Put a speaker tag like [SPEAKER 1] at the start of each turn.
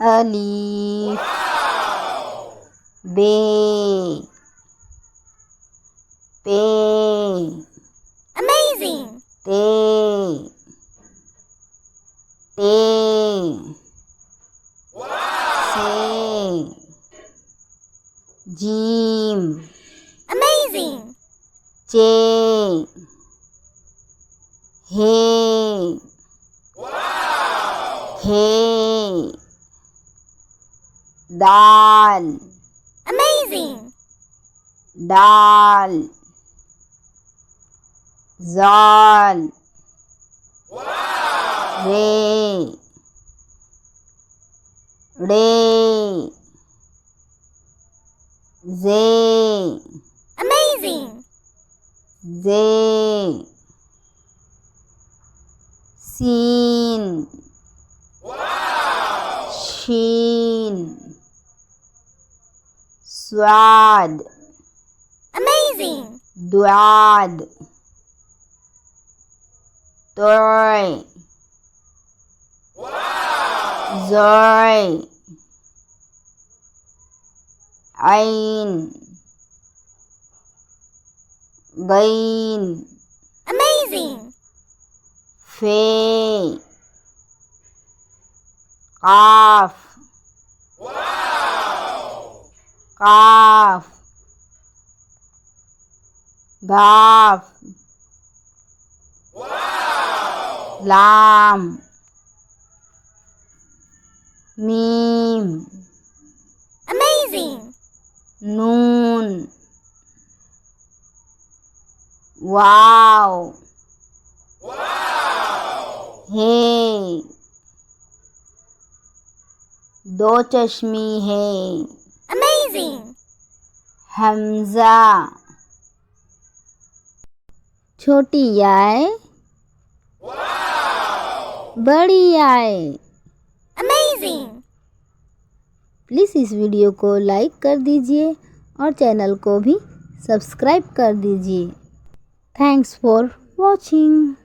[SPEAKER 1] Alif, Be, Pe,
[SPEAKER 2] Amazing!
[SPEAKER 1] Te, Te, Se, Jim,
[SPEAKER 2] Amazing!
[SPEAKER 1] Che, He, He, Dal,
[SPEAKER 2] Amazing!
[SPEAKER 1] Dal, Zal, Re, Re, Ze,
[SPEAKER 2] Amazing!
[SPEAKER 1] Ze, Sin, Shin, Swad,
[SPEAKER 2] Amazing!
[SPEAKER 1] Duad, Toy, Zoy, Ain, Gain,
[SPEAKER 2] Amazing!
[SPEAKER 1] Fe, Qaf, Qaf, Gaf, Lam, Mim,
[SPEAKER 2] Amazing!
[SPEAKER 1] Noon, Wow, Hey, दो चश्मी है,
[SPEAKER 2] Amazing!
[SPEAKER 1] Hamza, छोटी आय, बड़ी आय।
[SPEAKER 2] Amazing!
[SPEAKER 1] Please इस video को like कर दीजिए और channel को भी सब्सक्राइब कर दीजिए। Thanks for watching.